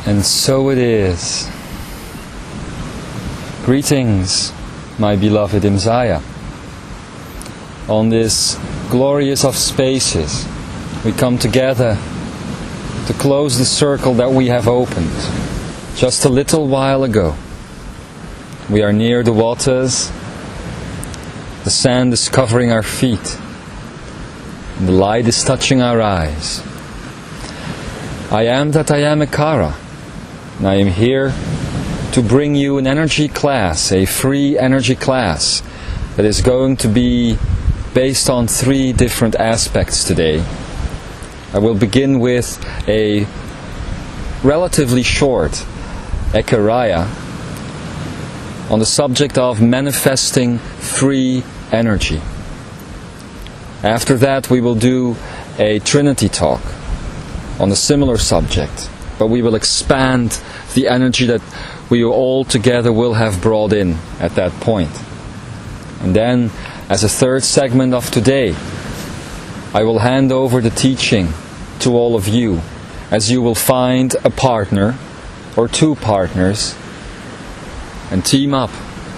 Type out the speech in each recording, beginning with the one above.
And so it is. Greetings, my beloved Imzaia. On this glorious of spaces, we come together to close the circle that we have opened just a little while ago. We are near the waters, the sand is covering our feet, and the light is touching our eyes. I am that I am Ekara, and I am here to bring you an energy class, a free energy class that is going to be based on 3 different aspects today. I will begin with a relatively short Ekara on the subject of manifesting free energy. After that we will do a Trinity talk on a similar subject, but we will expand the energy that we all together will have brought in at that point. And then, as a third segment of today, I will hand over the teaching to all of you, as you will find a partner or 2 partners and team up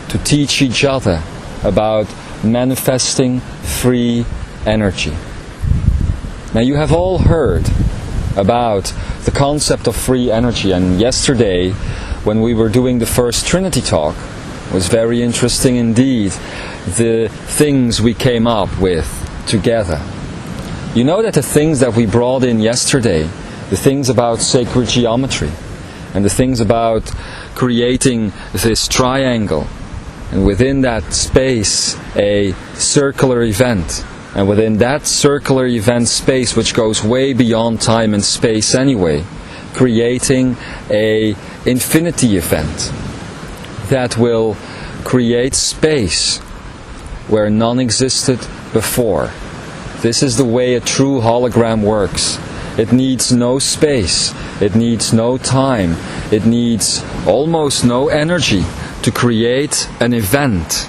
to teach each other about manifesting free energy. Now, you have all heard about the concept of free energy, and yesterday when we were doing the first Trinity talk was very interesting indeed, the things we came up with together. You know that the things that we brought in yesterday, the things about sacred geometry and the things about creating this triangle, and within that space a circular event, and within that circular event space, which goes way beyond time and space anyway, creating a infinity event that will create space where none existed before. This is the way a true hologram works. It needs no space, it needs no time, it needs almost no energy to create an event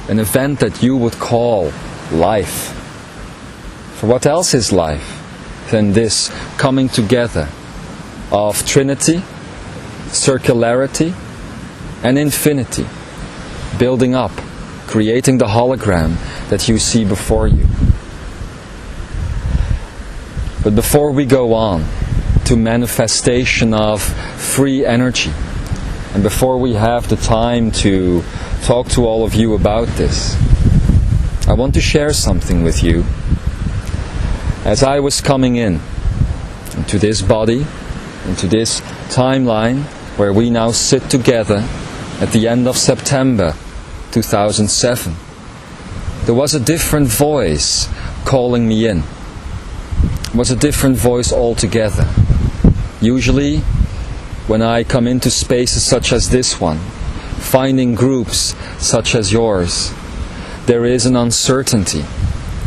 that you would call life. For what else is life than this coming together of Trinity, circularity, and infinity, building up, creating the hologram that you see before you. But before we go on to manifestation of free energy, and before we have the time to talk to all of you about this, I want to share something with you. As I was coming into this body, into this timeline where we now sit together at the end of September 2007, there was a different voice calling me in. It was a different voice altogether. Usually, when I come into spaces such as this one, finding groups such as yours, there is an uncertainty.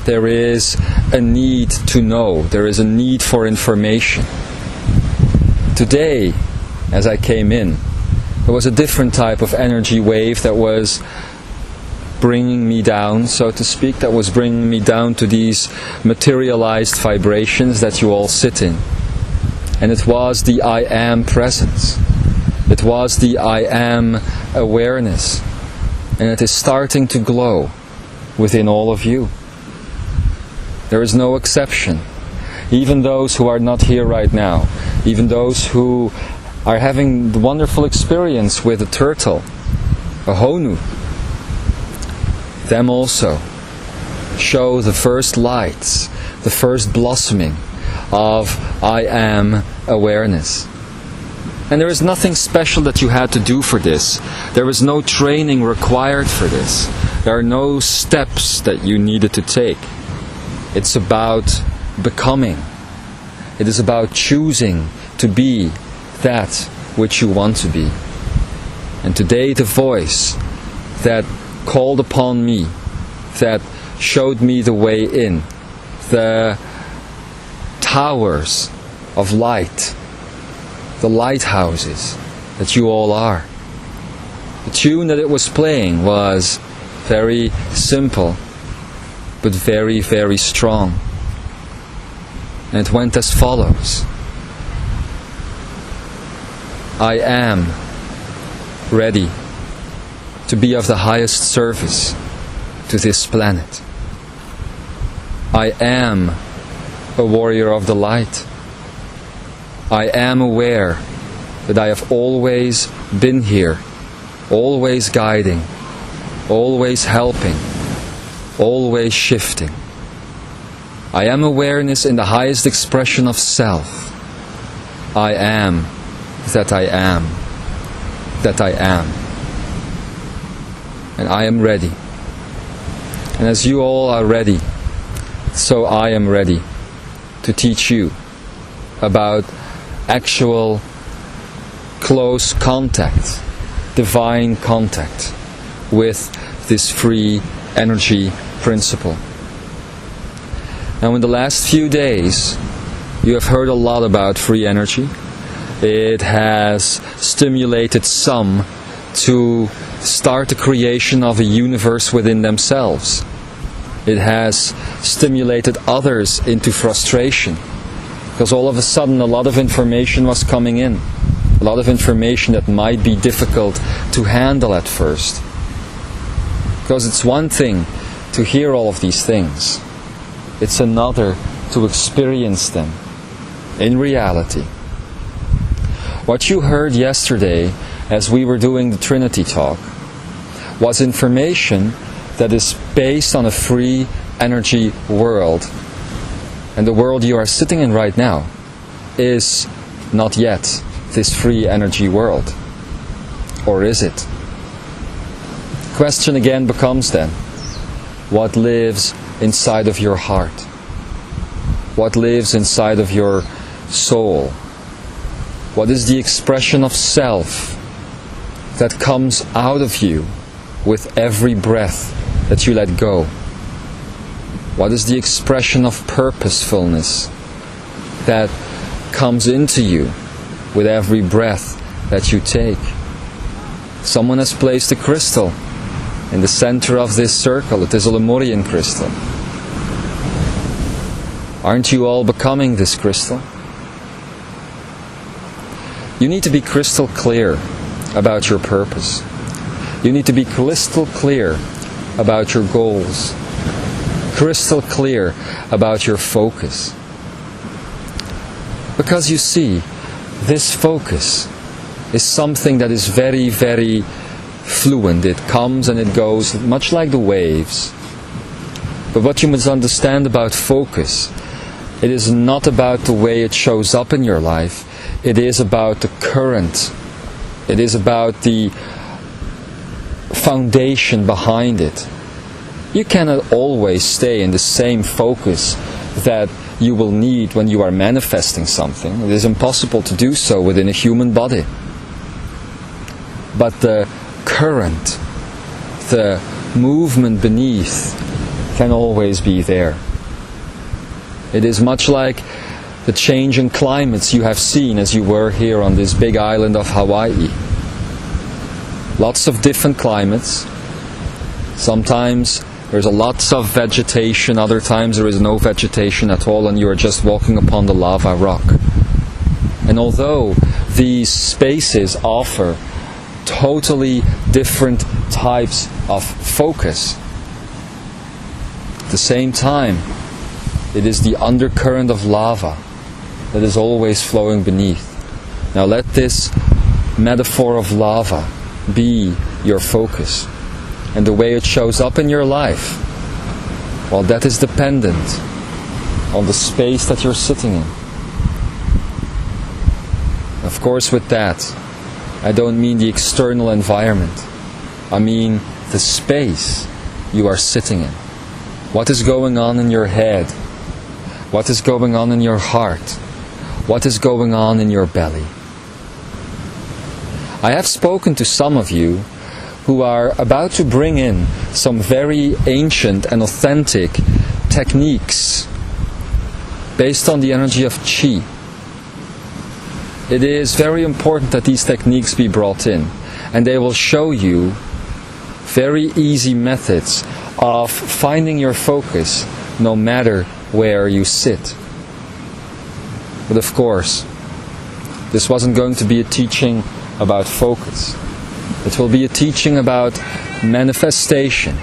There is a need to know. There is a need for information. Today, as I came in, there was a different type of energy wave that was bringing me down, so to speak, that was bringing me down to these materialized vibrations that you all sit in. And it was the I am presence. It was the I am awareness. And it is starting to glow within all of you. There is no exception. Even those who are not here right now, even those who are having the wonderful experience with a turtle, a honu, them also show the first lights, the first blossoming of I am awareness. And there is nothing special that you had to do for this. There is no training required for this. There are no steps that you needed to take. It's about becoming. It is about choosing to be that which you want to be. And today the voice that called upon me, that showed me the way in, the towers of light, the lighthouses that you all are. The tune that it was playing was very simple, but very, very strong. And it went as follows. I am ready to be of the highest service to this planet. I am a warrior of the light. I am aware that I have always been here, always guiding, always helping, always shifting. I am awareness in the highest expression of self. I am that I am, that I am. And I am ready. And as you all are ready, so I am ready to teach you about actual close contact, divine contact with this free energy principle. Now, in the last few days, you have heard a lot about free energy. It has stimulated some to start the creation of a universe within themselves. It has stimulated others into frustration, because all of a sudden a lot of information was coming in. A lot of information that might be difficult to handle at first. Because it's one thing to hear all of these things. It's another to experience them in reality. What you heard yesterday as we were doing the Trinity talk was information that is based on a free energy world. And the world you are sitting in right now is not yet this free energy world. Or is it? The question again becomes then, what lives inside of your heart? What lives inside of your soul? What is the expression of self that comes out of you with every breath that you let go? What is the expression of purposefulness that comes into you with every breath that you take? Someone has placed a crystal in the center of this circle. It is a Lemurian crystal. Aren't you all becoming this crystal? You need to be crystal clear about your purpose. You need to be crystal clear about your goals. Crystal clear about your focus. Because you see, this focus is something that is very, very fluent. It comes and it goes, much like the waves. But what you must understand about focus, it is not about the way it shows up in your life. It is about the current. It is about the foundation behind it. You cannot always stay in the same focus that you will need when you are manifesting something. It is impossible to do so within a human body. But the current, the movement beneath, can always be there. It is much like the changing climates you have seen as you were here on this big island of Hawaii. Lots of different climates. Sometimes there's lots of vegetation, other times there is no vegetation at all and you are just walking upon the lava rock. And although these spaces offer totally different types of focus, at the same time, it is the undercurrent of lava that is always flowing beneath. Now let this metaphor of lava be your focus. And the way it shows up in your life, well, that is dependent on the space that you're sitting in. Of course, with that, I don't mean the external environment. I mean the space you are sitting in. What is going on in your head? What is going on in your heart? What is going on in your belly? I have spoken to some of you who are about to bring in some very ancient and authentic techniques based on the energy of Qi. It is very important that these techniques be brought in, and they will show you very easy methods of finding your focus no matter where you sit. But of course, This wasn't going to be a teaching about focus. It will be a teaching about manifestation.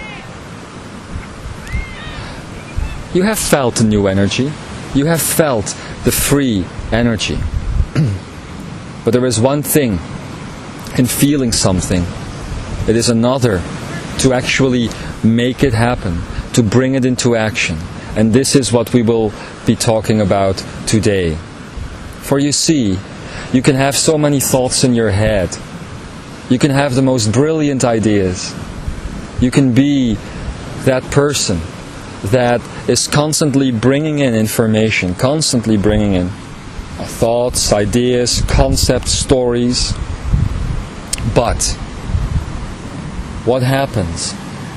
You have felt the new energy. You have felt the free energy. But there is one thing in feeling something. It is another to actually make it happen, to bring it into action. And this is what we will be talking about today. For you see, you can have so many thoughts in your head. You can have the most brilliant ideas. You can be that person that is constantly bringing in information, constantly bringing in thoughts, ideas, concepts, stories. But what happens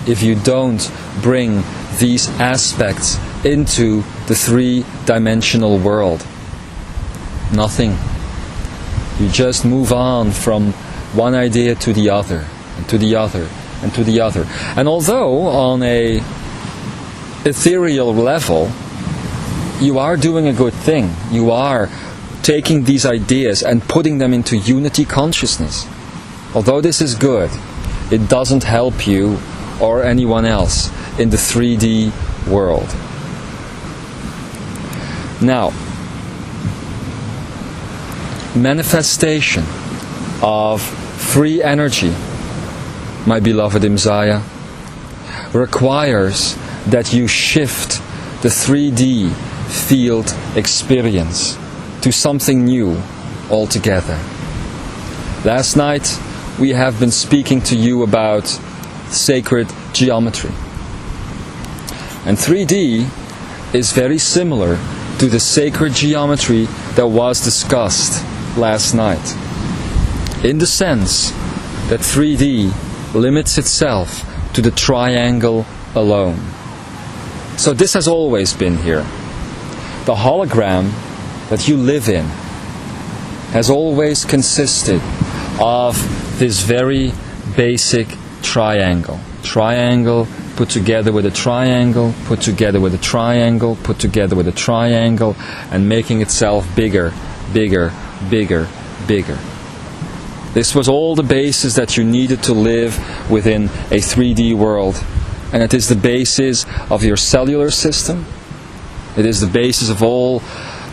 if you don't bring these aspects into the three-dimensional world? Nothing. You just move on from one idea to the other, and to the other, and to the other. And although on a ethereal level, you are doing a good thing. You are taking these ideas and putting them into unity consciousness. Although this is good, it doesn't help you or anyone else in the 3D world. Now, manifestation of free energy, my beloved Imzaia, requires that you shift the 3D field experience to something new altogether. Last night we have been speaking to you about sacred geometry. And 3D is very similar to the sacred geometry that was discussed last night, in the sense that 3D limits itself to the triangle alone. So this has always been here. The hologram that you live in has always consisted of this very basic triangle. Triangle put together with a triangle, put together with a triangle, put together with a triangle, and making itself bigger, bigger, bigger, bigger. This was all the basis that you needed to live within a 3D world. And it is the basis of your cellular system. It is the basis of all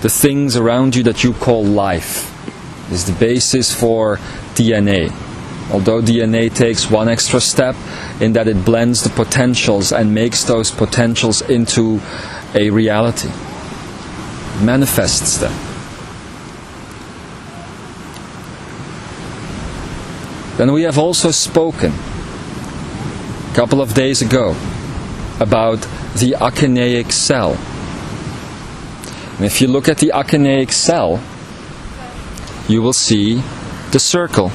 the things around you that you call life. It is the basis for DNA. Although DNA takes one extra step in that it blends the potentials and makes those potentials into a reality. It manifests them. Then we have also spoken a couple of days ago about the achineic cell. And if you look at the achineic cell, you will see the circle.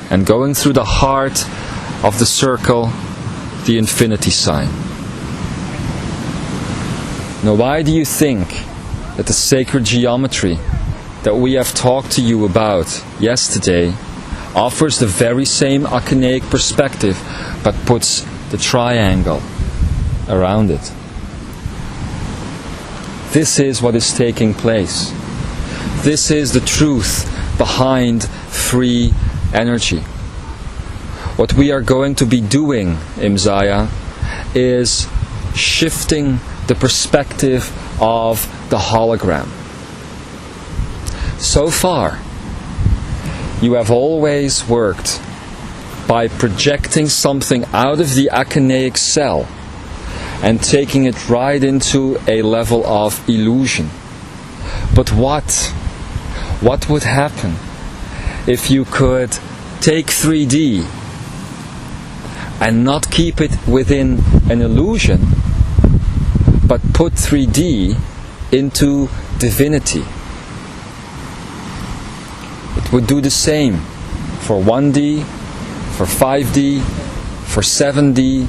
And going through the heart of the circle, the infinity sign. Now, why do you think that the sacred geometry that we have talked to you about yesterday offers the very same achineic perspective, but puts the triangle around it? This is what is taking place. This is the truth behind free energy. What we are going to be doing, Imzaia, is shifting the perspective of the hologram. So far, you have always worked by projecting something out of the achineic cell and taking it right into a level of illusion. But what would happen if you could take 3D and not keep it within an illusion, but put 3D into divinity? It would do the same for 1D, for 5D, for 7D,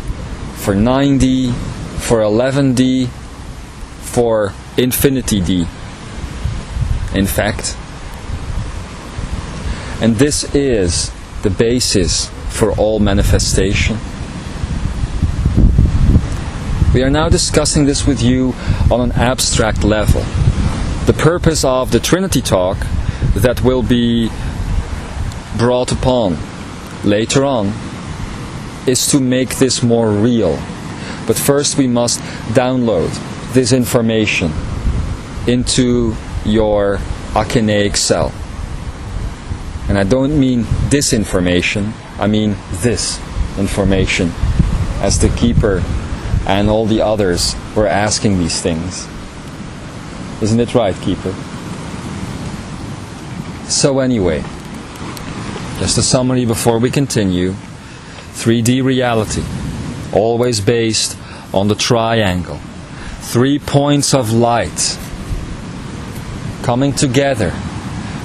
for 9D, for 11D, for infinity D, in fact. And this is the basis for all manifestation. We are now discussing this with you on an abstract level. the purpose of the Trinity talk that will be brought upon later on is to make this more real. But first we must download this information into your akineic cell. And I don't mean this information, I mean this information, as the keeper and all the others were asking these things. Isn't it right, keeper? So anyway, just a summary before we continue. 3D reality, always based on the triangle. 3 points of light coming together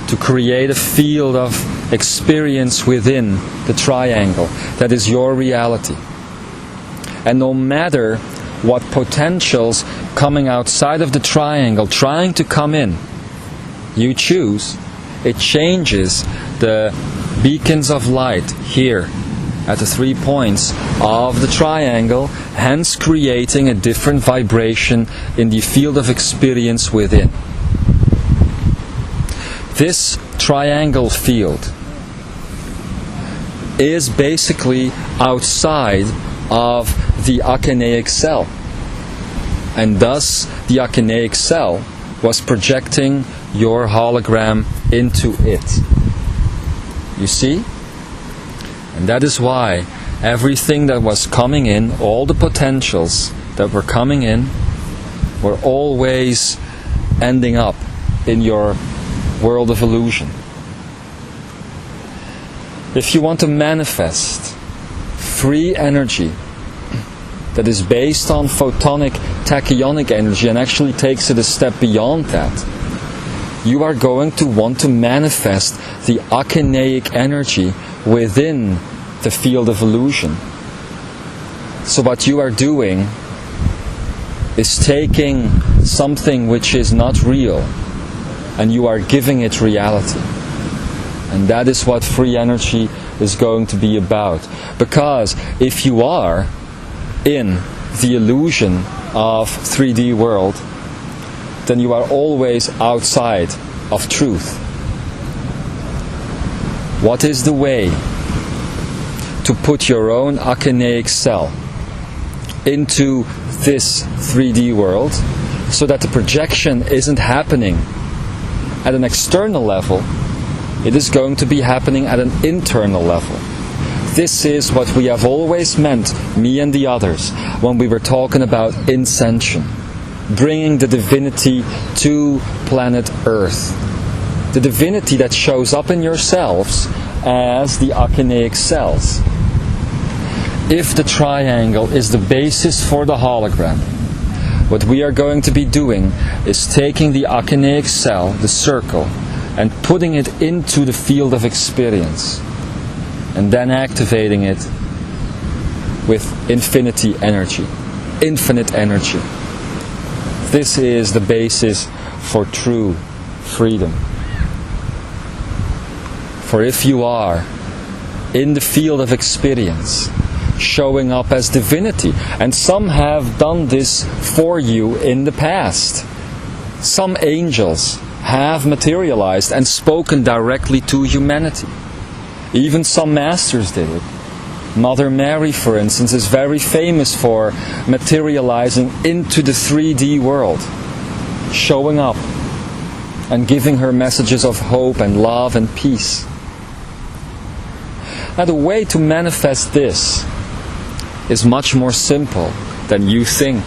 to create a field of experience within the triangle. That is your reality. And no matter what potentials coming outside of the triangle trying to come in, you choose, it changes the beacons of light here at the 3 points of the triangle, hence creating a different vibration in the field of experience within. This triangle field is basically outside of the akineic cell, and thus the akineic cell was projecting your hologram into it. You see? And that is why everything that was coming in, all the potentials that were coming in, were always ending up in your world of illusion. If you want to manifest free energy that is based on photonic tachyonic energy and actually takes it a step beyond that, you are going to want to manifest the akineic energy within the field of illusion. So what you are doing is taking something which is not real and you are giving it reality. And that is what free energy is going to be about. Because if you are in the illusion of 3D world, then you are always outside of truth. What is the way to put your own akineic cell into this 3D world so that the projection isn't happening at an external level? It is going to be happening at an internal level. This is what we have always meant, me and the others, when we were talking about ascension, bringing the divinity to planet Earth. The divinity that shows up in yourselves as the akineic cells. If the triangle is the basis for the hologram, what we are going to be doing is taking the akineic cell, the circle, and putting it into the field of experience, and then activating it with infinity energy, infinite energy. This is the basis for true freedom. For if you are in the field of experience, showing up as divinity, and some have done this for you in the past. Some angels have materialized and spoken directly to humanity. Even some masters did it. Mother Mary, for instance, is very famous for materializing into the 3D world, showing up and giving her messages of hope and love and peace. Now, the way to manifest this is much more simple than you think.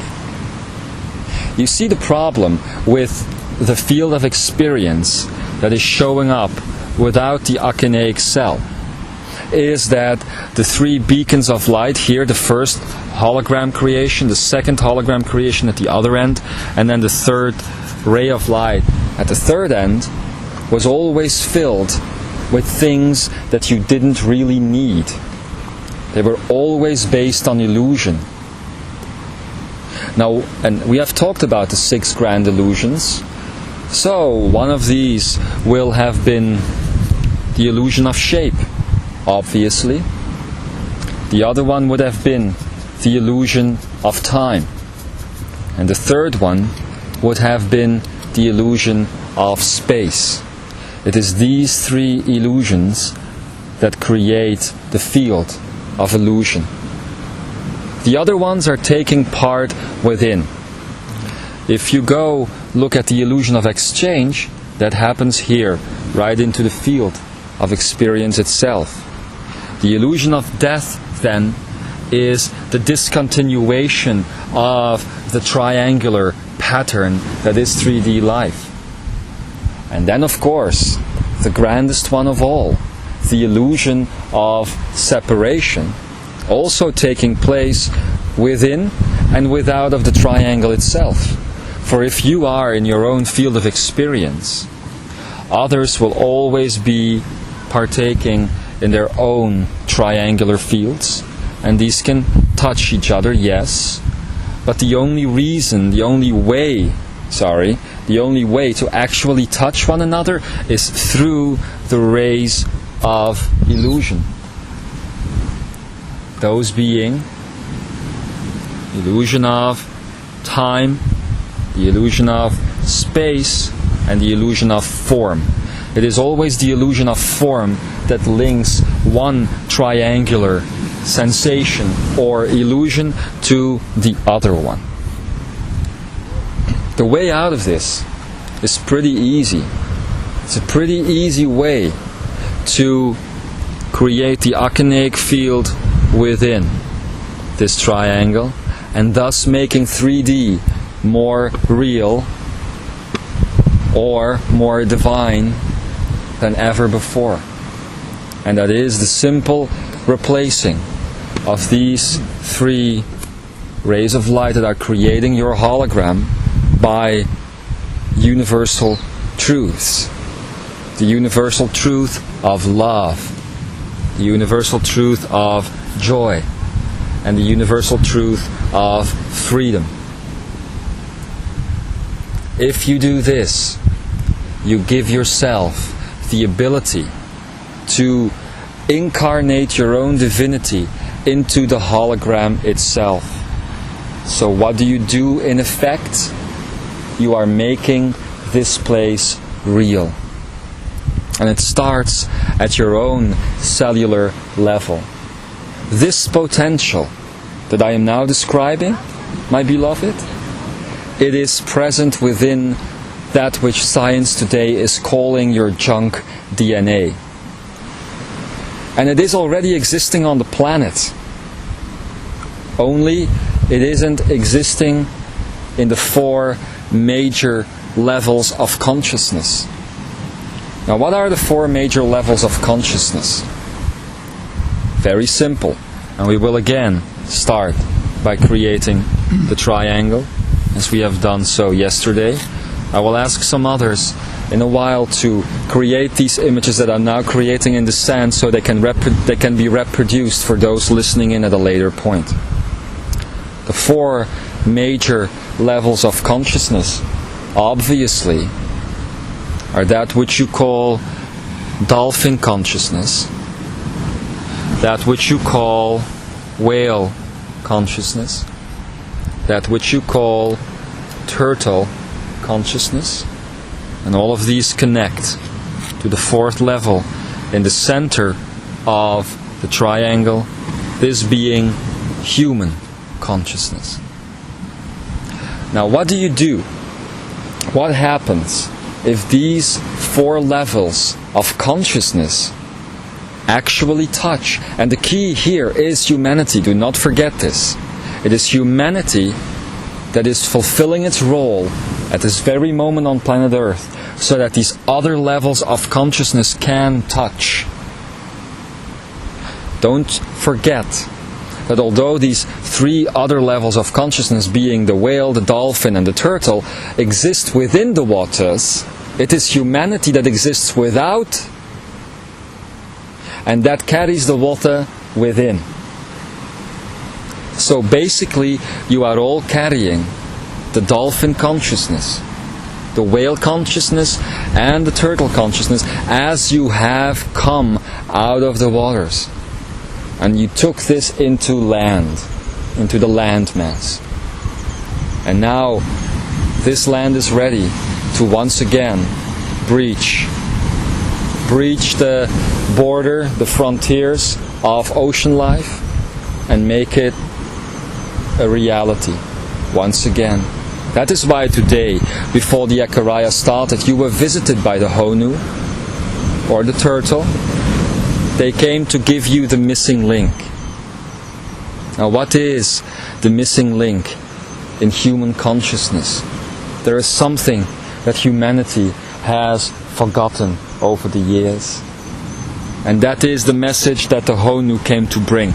You see, the problem with the field of experience that is showing up without the akineic cell is that the 3 beacons of light here, the first hologram creation, the second hologram creation at the other end, and then the third ray of light at the third end, was always filled with things that you didn't really need. They were always based on illusion. Now, and we have talked about the 6 grand illusions. So, one of these will have been the illusion of shape, obviously. The other one would have been the illusion of time. And the third one would have been the illusion of space. It is these three illusions that create the field of illusion. The other ones are taking part within. If you go look at the illusion of exchange, that happens here, right into the field of experience itself. The illusion of death, then, is the discontinuation of the triangular pattern that is 3D life. And then, of course, the grandest one of all, the illusion of separation, also taking place within and without of the triangle itself. For if you are in your own field of experience, others will always be partaking in their own triangular fields, and these can touch each other, yes, but the only way to actually touch one another is through the rays of illusion. Those being illusion of time, the illusion of space, and the illusion of form. It is always the illusion of form that links one triangular sensation or illusion to the other one. The way out of this is pretty easy. It's a pretty easy way to create the achinaic field within this triangle, and thus making 3D more real or more divine than ever before. And that is the simple replacing of these three rays of light that are creating your hologram by universal truths. The universal truth of love, the universal truth of joy, and the universal truth of freedom. If you do this, you give yourself the ability to incarnate your own divinity into the hologram itself. So what do you do in effect? You are making this place real. And it starts at your own cellular level. This potential that I am now describing, my beloved, it is present within that which science today is calling your junk DNA. And it is already existing on the planet. Only it isn't existing in the four major levels of consciousness. Now, what are the four major levels of consciousness? Very simple. And we will again start by creating the triangle, as we have done so yesterday. I will ask some others in a while to create these images that I'm now creating in the sand, so they can be reproduced for those listening in at a later point. The four major levels of consciousness, obviously, are that which you call dolphin consciousness, that which you call whale consciousness, that which you call turtle consciousness, and all of these connect to the fourth level in the center of the triangle, this being human consciousness. Now, what do you do? What happens if these four levels of consciousness actually touch? And the key here is humanity. Do not forget this. It is humanity that is fulfilling its role at this very moment on planet Earth, so that these other levels of consciousness can touch. Don't forget that although these three other levels of consciousness, being the whale, the dolphin, and the turtle, exist within the waters, it is humanity that exists without, and that carries the water within. So basically, you are all carrying the dolphin consciousness, the whale consciousness, and the turtle consciousness as you have come out of the waters. And you took this into land, into the land mass. And now this land is ready to once again breach the border, the frontiers of ocean life, and make it a reality once again. That is why today, before the Ekara started, you were visited by the Honu, or the turtle. They came to give you the missing link. Now, what is the missing link in human consciousness? There is something that humanity has forgotten over the years. And that is the message that the Honu came to bring.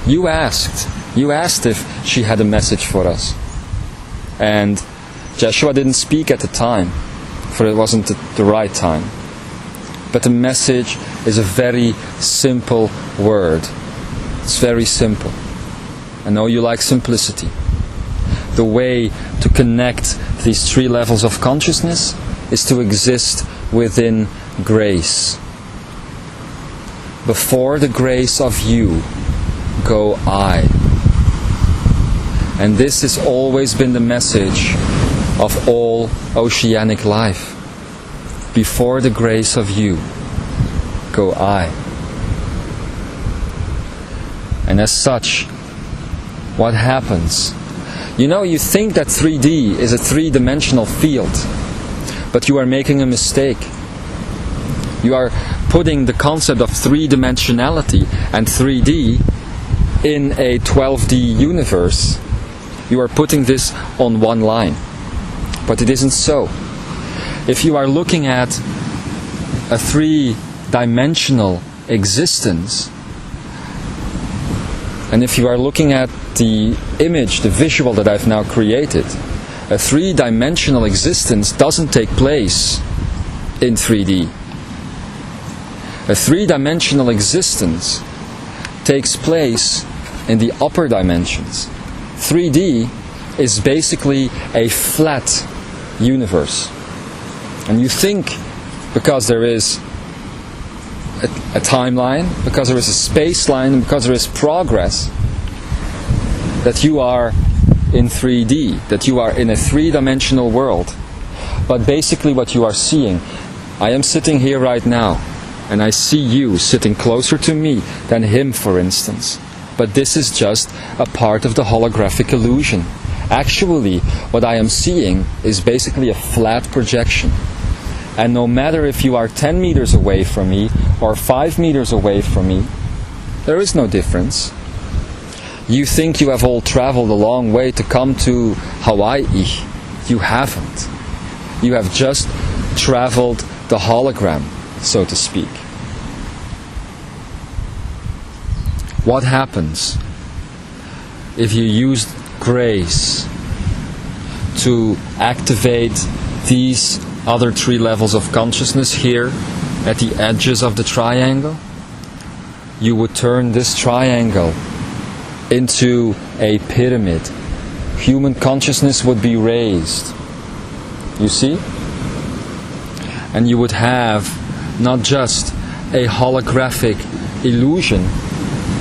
You asked if she had a message for us. And Jeshua didn't speak at the time, for it wasn't the right time. But the message is a very simple word. It's very simple. I know you like simplicity. The way to connect these three levels of consciousness is to exist within grace. Before the grace of you go I. And this has always been the message of all oceanic life. Before the grace of you go I. And as such, what happens? You know, you think that 3D is a three-dimensional field, but you are making a mistake. You are putting the concept of three-dimensionality and 3D in a 12D universe. You are putting this on one line. But it isn't so. If you are looking at a three-dimensional existence, and if you are looking at the image, the visual that I've now created, a three-dimensional existence doesn't take place in 3D. A three-dimensional existence takes place in the upper dimensions. 3D is basically a flat universe. And you think, because there is a timeline, because there is a space line, and because there is progress, that you are in 3D, that you are in a three-dimensional world. But basically what you are seeing, I am sitting here right now, and I see you sitting closer to me than him, for instance. But this is just a part of the holographic illusion. Actually, what I am seeing is basically a flat projection. And no matter if you are 10 meters away from me or 5 meters away from me, there is no difference. You think you have all traveled a long way to come to Hawaii. You haven't. You have just traveled the hologram, so to speak. What happens if you use grace to activate these other three levels of consciousness here at the edges of the triangle? You would turn this triangle into a pyramid. Human consciousness would be raised. You see? And you would have not just a holographic illusion,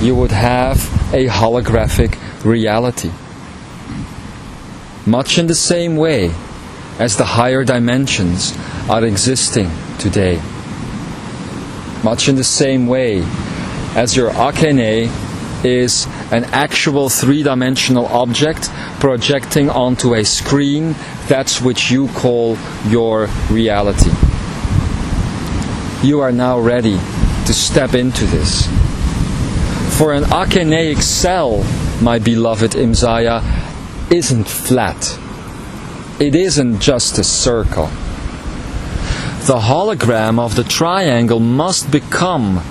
you would have a holographic reality. Much in the same way as the higher dimensions are existing today. Much in the same way as your Akene is an actual three-dimensional object projecting onto a screen, that's which you call your reality. You are now ready to step into this. For an Akeneic cell, my beloved Imzaia, isn't flat. It isn't just a circle. The hologram of the triangle must become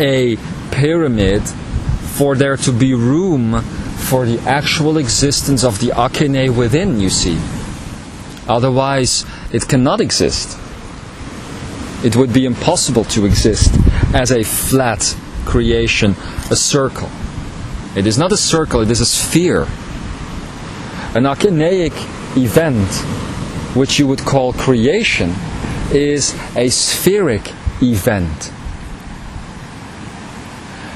a pyramid for there to be room for the actual existence of the Akene within, you see. Otherwise, it cannot exist. It would be impossible to exist as a flat creation, a circle. It is not a circle, it is a sphere. An Akeneic event, which you would call creation, is a spheric event.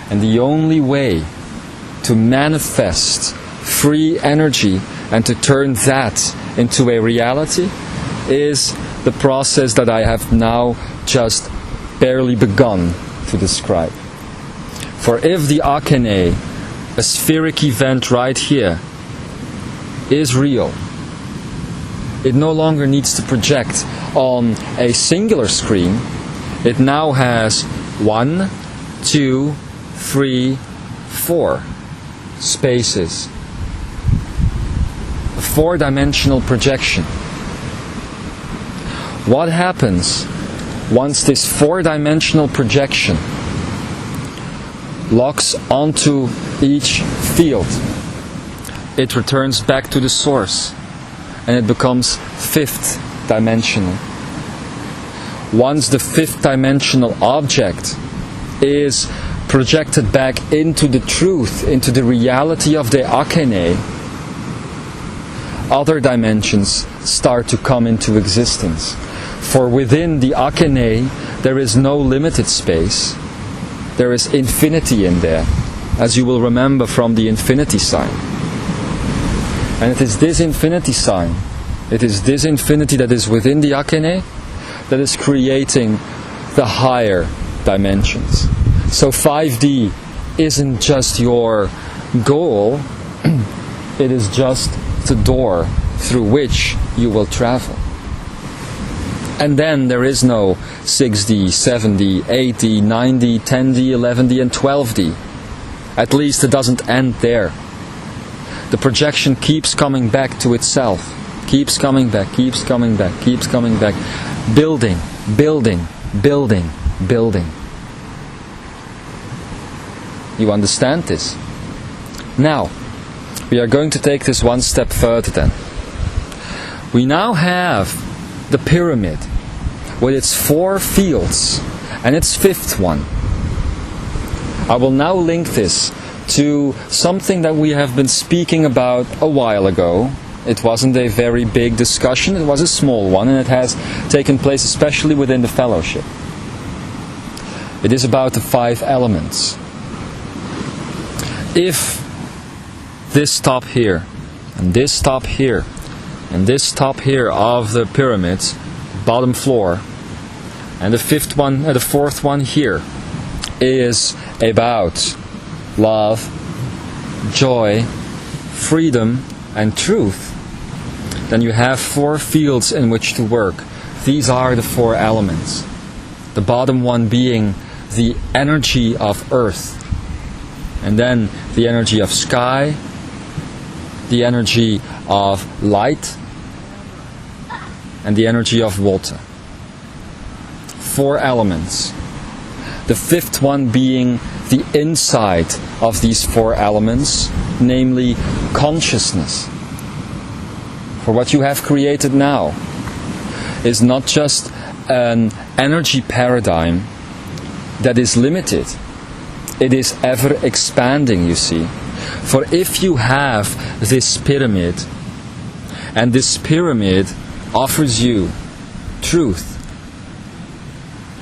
And the only way to manifest free energy and to turn that into a reality is the process that I have now just barely begun to describe. For if the Akene, a spheric event right here, is real, it no longer needs to project on a singular screen. It now has 1, 2, 3, 4 spaces. A 4-dimensional projection. What happens once this 4-dimensional projection locks onto each field? It returns back to the source and it becomes 5th dimensional. Once the 5th dimensional object is projected back into the truth, into the reality of the Akene, other dimensions start to come into existence. For within the Akene there is no limited space. There is infinity in there, as you will remember from the infinity sign. And it is this infinity sign, it is this infinity that is within the Akene that is creating the higher dimensions. So 5D isn't just your goal, it is just the door through which you will travel. And then there is no 6D, 7D, 8D, 9D, 10D, 11D and 12D. At least it doesn't end there. The projection keeps coming back to itself. Keeps coming back, keeps coming back, keeps coming back. Building, building, building, building. You understand this? Now, we are going to take this one step further then. We now have the pyramid with its 4 fields and its 5th one. I will now link this to something that we have been speaking about a while ago. It wasn't a very big discussion, it was a small one, and it has taken place especially within the fellowship. It is about the 5 elements. If this top here, and this top here, and this top here of the pyramid, bottom floor, and the 5th one, the 4th one here, is about love, joy, freedom, and truth, then you have 4 fields in which to work. These are the 4 elements. The bottom one being the energy of earth, and then the energy of sky, the energy of light, and the energy of water. 4 elements. The 5th one being the inside of these 4 elements, namely consciousness. For what you have created now is not just an energy paradigm that is limited. It is ever expanding, you see. For if you have this pyramid, and this pyramid offers you truth,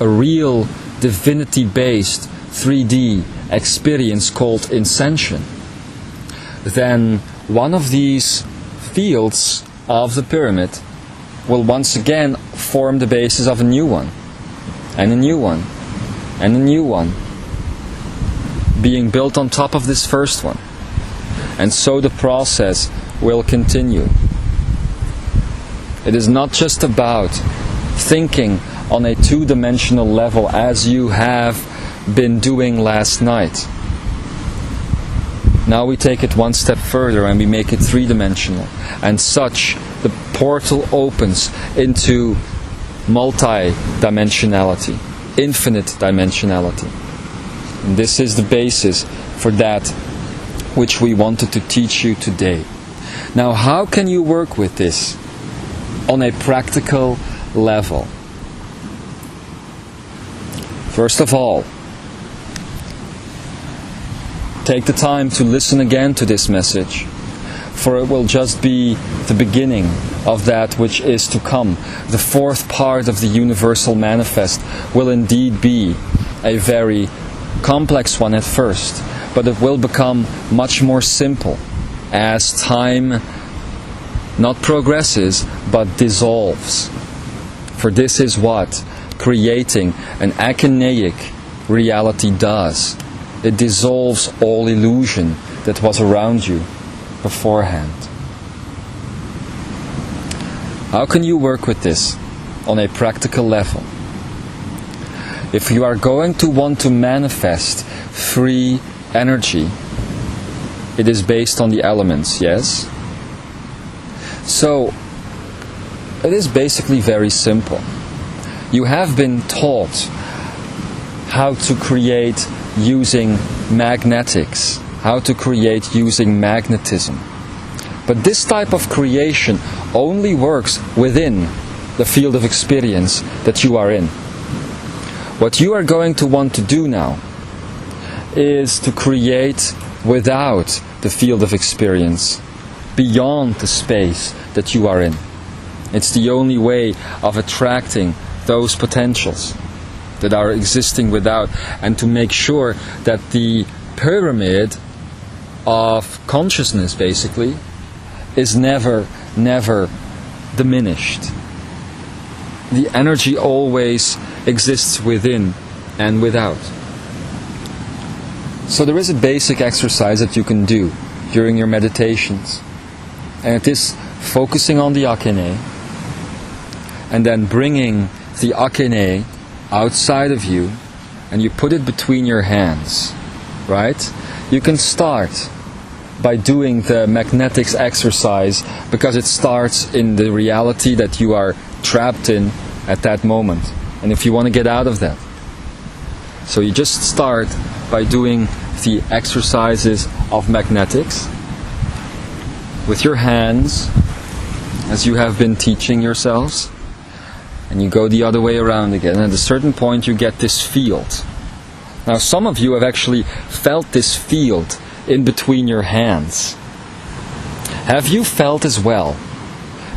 a real divinity-based 3D experience called ascension, then one of these fields of the pyramid will once again form the basis of a new one, and a new one, and a new one, being built on top of this first one. And so the process will continue. It is not just about thinking on a 2-dimensional level as you have been doing last night. Now we take it one step further and we make it 3-dimensional. And such, the portal opens into multi-dimensionality, infinite dimensionality. And this is the basis for that which we wanted to teach you today. Now, how can you work with this on a practical level? First of all, take the time to listen again to this message, for it will just be the beginning of that which is to come. The 4th part of the Universal Manifest will indeed be a very complex one at first, but it will become much more simple as time not progresses but dissolves. For this is what creating an akineic reality does. It dissolves all illusion that was around you beforehand. How can you work with this on a practical level? If you are going to want to manifest free energy, it is based on the elements, yes? So, it is basically very simple. You have been taught how to create using magnetics, how to create using magnetism. But this type of creation only works within the field of experience that you are in. What you are going to want to do now is to create without the field of experience, beyond the space that you are in. It's the only way of attracting those potentials that are existing without, and to make sure that the pyramid of consciousness basically is never diminished. The energy always exists within and without. So there is a basic exercise that you can do during your meditations, and it is focusing on the akine and then bringing the akine outside of you, and you put it between your hands, right? You can start by doing the magnetics exercise because it starts in the reality that you are trapped in at that moment, and if you want to get out of that. So you just start by doing the exercises of magnetics with your hands, as you have been teaching yourselves, and you go the other way around again, and at a certain point you get this field. Now some of you have actually felt this field in between your hands. Have you felt as well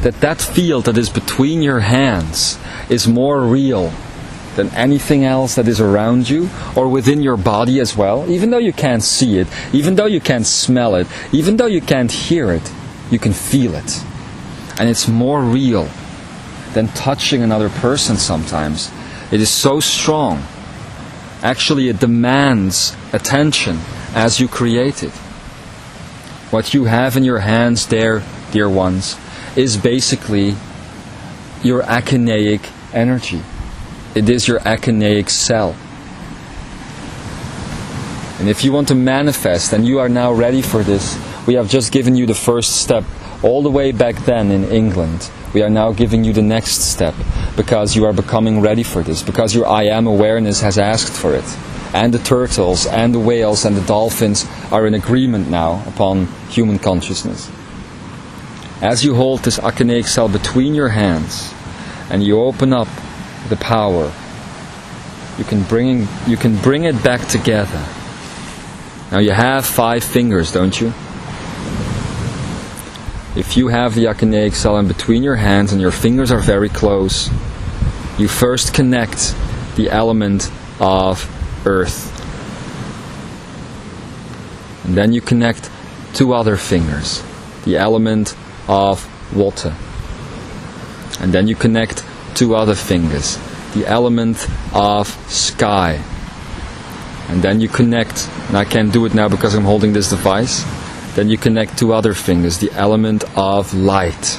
that that field that is between your hands is more real than anything else that is around you or within your body as well? Even though you can't see it, even though you can't smell it, even though you can't hear it, you can feel it. And it's more real than touching another person sometimes. It is so strong. Actually, it demands attention as you create it. What you have in your hands there, dear ones, is basically your akineic energy. It is your akineic cell. And if you want to manifest, and you are now ready for this, we have just given you the first step all the way back then in England. We are now giving you the next step because you are becoming ready for this, because your I am awareness has asked for it. And the turtles and the whales and the dolphins are in agreement now upon human consciousness. As you hold this akineic cell between your hands and you open up the power, you can bring it back together. Now you have 5 fingers, don't you? If you have the akineic cell in between your hands and your fingers are very close, you first connect the element of earth. And then you connect 2 other fingers, the element of water. And then you connect 2 other fingers, the element of sky. And then you connect, and I can't do it now because I'm holding this device, then you connect 2 other fingers, the element of light.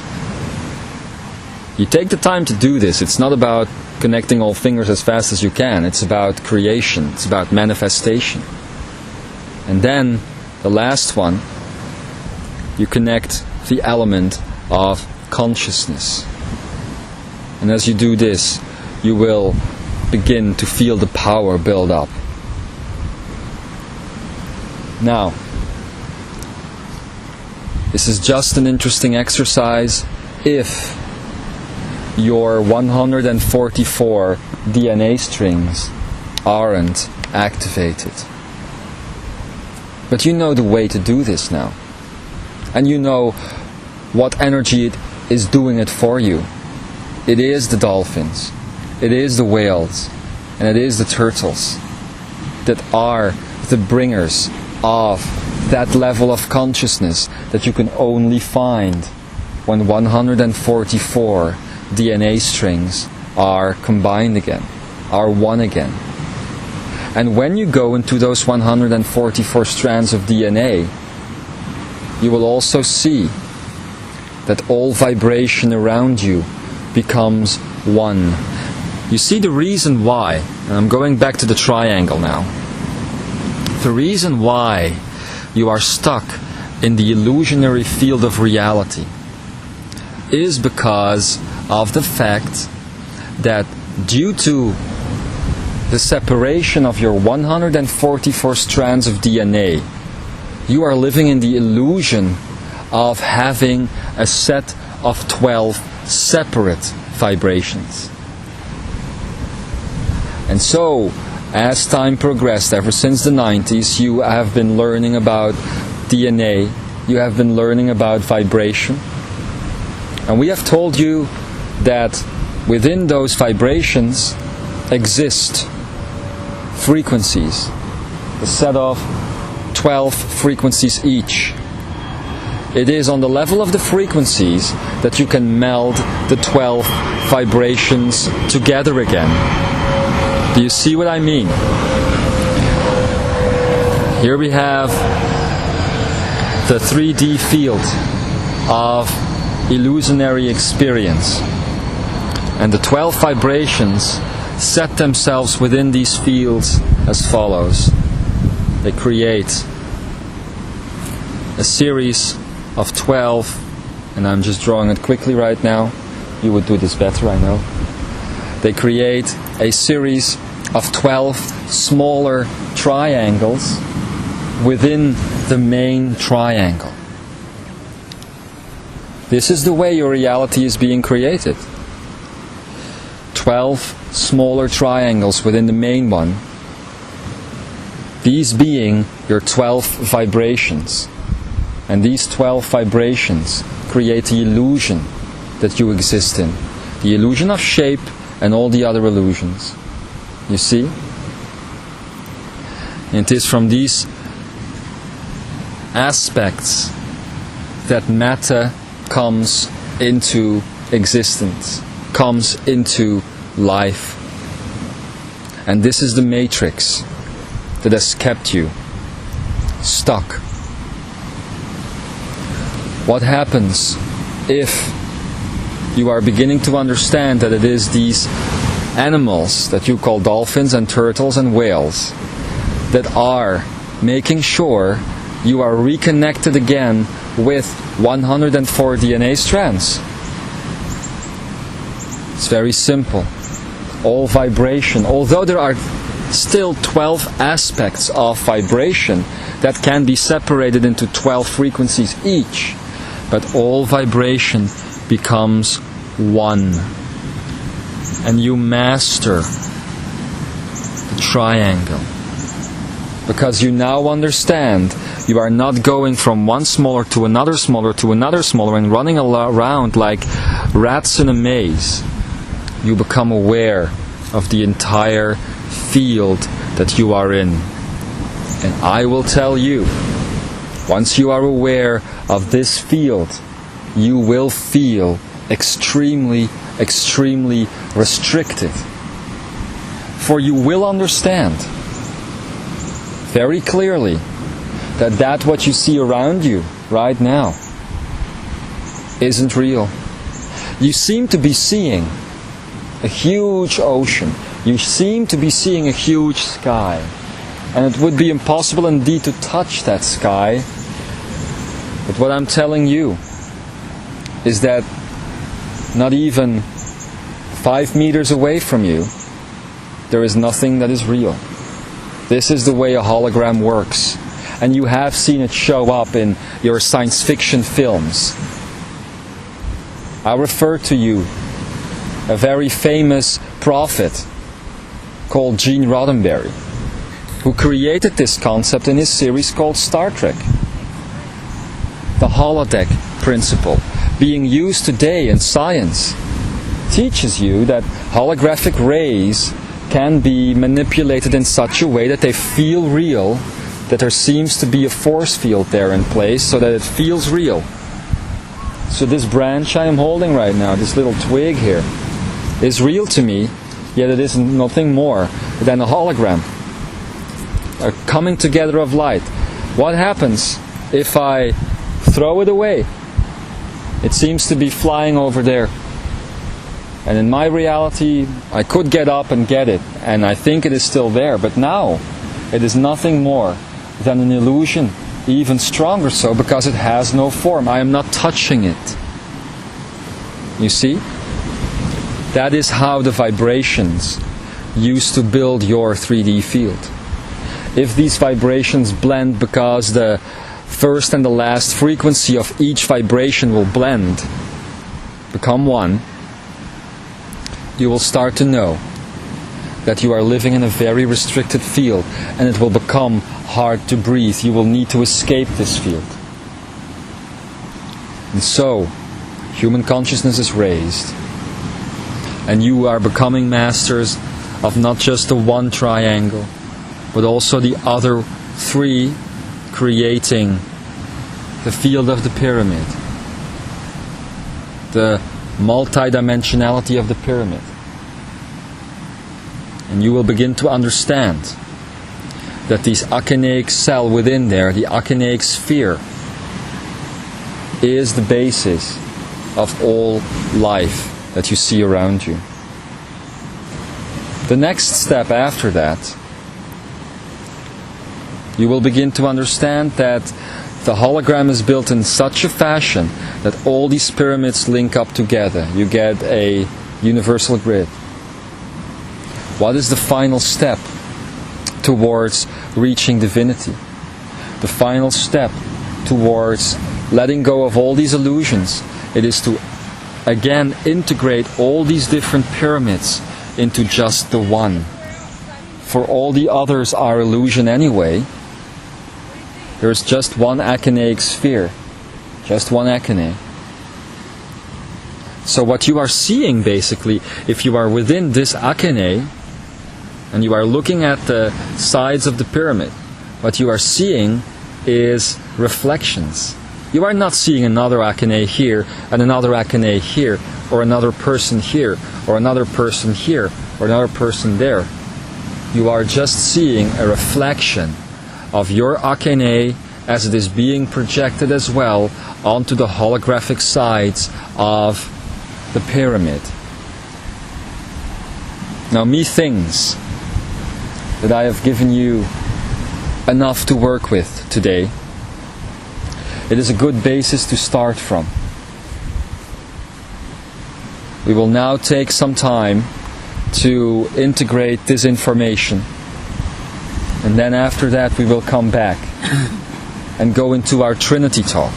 You take the time to do this. It's not about connecting all fingers as fast as you can. It's about creation. It's about manifestation. And then, the last one, you connect the element of consciousness. And as you do this, you will begin to feel the power build up. Now, this is just an interesting exercise if your 144 DNA strings aren't activated. But you know the way to do this now. And you know what energy it is doing it for you. It is the dolphins, it is the whales, and it is the turtles that are the bringers of that level of consciousness that you can only find when 144 DNA strings are combined again, are one again. And when you go into those 144 strands of DNA, you will also see that all vibration around you becomes one. You see the reason why, and I'm going back to the triangle now. The reason why you are stuck in the illusionary field of reality is because of the fact that due to the separation of your 144 strands of DNA, you are living in the illusion of having a set of 12 separate vibrations. And so, as time progressed, ever since the 90s, you have been learning about DNA, you have been learning about vibration. And we have told you that within those vibrations exist frequencies, a set of 12 frequencies each. It is on the level of the frequencies that you can meld the 12 vibrations together again. Do you see what I mean? Here we have the 3D field of illusionary experience. And the 12 vibrations set themselves within these fields as follows. They create a series of 12, and I'm just drawing it quickly right now. You would do this better, I know. They create a series of 12 smaller triangles within the main triangle. This is the way your reality is being created. 12 smaller triangles within the main one. These being your 12 vibrations. And these 12 vibrations create the illusion that you exist in. The illusion of shape and all the other illusions. You see? It is from these aspects that matter comes into existence, comes into life. And this is the matrix that has kept you stuck. What happens if you are beginning to understand that it is these animals that you call dolphins and turtles and whales that are making sure you are reconnected again with 104 DNA strands? It's very simple. All vibration, although there are still 12 aspects of vibration that can be separated into 12 frequencies each, but all vibration becomes one. And you master the triangle. Because you now understand you are not going from one smaller to another smaller to another smaller and running around like rats in a maze. You become aware of the entire field that you are in. And I will tell you, once you are aware of this field, you will feel extremely, extremely restricted. For you will understand very clearly that what you see around you right now isn't real. You seem to be seeing a huge ocean. You seem to be seeing a huge sky. And it would be impossible indeed to touch that sky. But what I'm telling you is that not even 5 meters away from you, there is nothing that is real. This is the way a hologram works. And you have seen it show up in your science fiction films. I refer to you a very famous prophet called Gene Roddenberry, who created this concept in his series called Star Trek. The holodeck principle, being used today in science, teaches you that holographic rays can be manipulated in such a way that they feel real, that there seems to be a force field there in place so that it feels real. So this branch I am holding right now, this little twig here, is real to me, yet it is nothing more than a hologram, a coming together of light. What happens if I throw it away? It seems to be flying over there. And in my reality, I could get up and get it, and I think it is still there. But now, it is nothing more than an illusion, even stronger so, because it has no form. I am not touching it. You see? That is how the vibrations used to build your 3D field. If these vibrations blend because the first and the last frequency of each vibration will blend, become one, you will start to know that you are living in a very restricted field, and it will become hard to breathe. You will need to escape this field. And so, human consciousness is raised, and you are becoming masters of not just the one triangle, but also the other three, creating the field of the pyramid, the multidimensionality of the pyramid. And you will begin to understand that this achinaic cell within there, the achinaic sphere, is the basis of all life that you see around you. The next step after that, you will begin to understand that the hologram is built in such a fashion that all these pyramids link up together. You get a universal grid. What is the final step towards reaching divinity? The final step towards letting go of all these illusions. It is to again integrate all these different pyramids into just the one. For all the others are illusion anyway. There is just one achinaic sphere. Just one achinaic. So what you are seeing basically, if you are within this achinaic, and you are looking at the sides of the pyramid, what you are seeing is reflections. You are not seeing another achinaic here, and another achinaic here, or another person here, or another person here, or another person there. You are just seeing a reflection of your achinaic as it is being projected as well onto the holographic sides of the pyramid. Now, methinks that I have given you enough to work with today. It is a good basis to start from. We will now take some time to integrate this information, and then after that we will come back and go into our Trinity talk.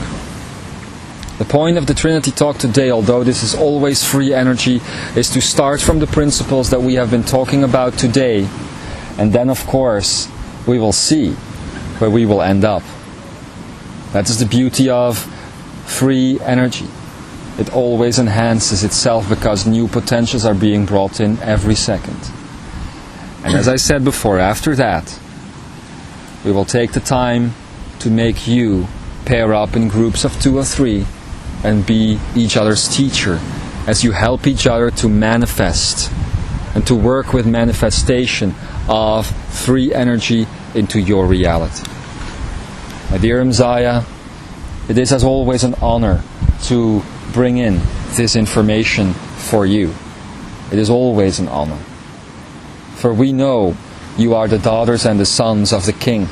The point of the Trinity talk today, although this is always free energy, is to start from the principles that we have been talking about today, and then of course we will see where we will end up. That is the beauty of free energy. It always enhances itself because new potentials are being brought in every second. And as I said before, after that we will take the time to make you pair up in groups of 2 or 3 and be each other's teacher as you help each other to manifest and to work with manifestation of free energy into your reality. My dear Imzaia, it is as always an honor to bring in this information for you. It is always an honor. For we know you are the daughters and the sons of the King.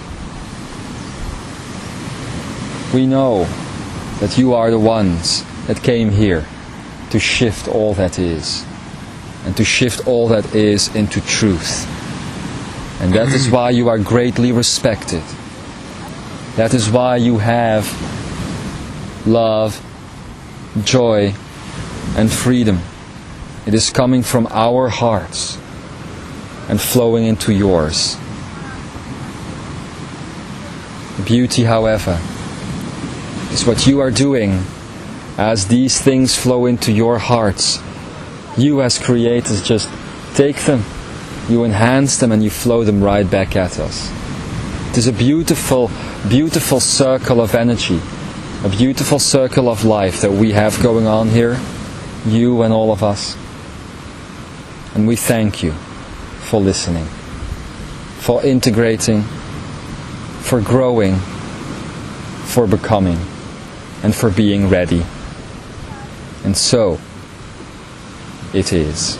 We know that you are the ones that came here to shift all that is, and to shift all that is into truth. And that is why you are greatly respected. That is why you have love, joy, and freedom. It is coming from our hearts and flowing into yours. The beauty, however, is what you are doing as these things flow into your hearts. You as creators just take them, you enhance them, and you flow them right back at us. It is a beautiful, beautiful circle of energy, a beautiful circle of life that we have going on here, you and all of us. And we thank you for listening, for integrating, for growing, for becoming, and for being ready. And so it is.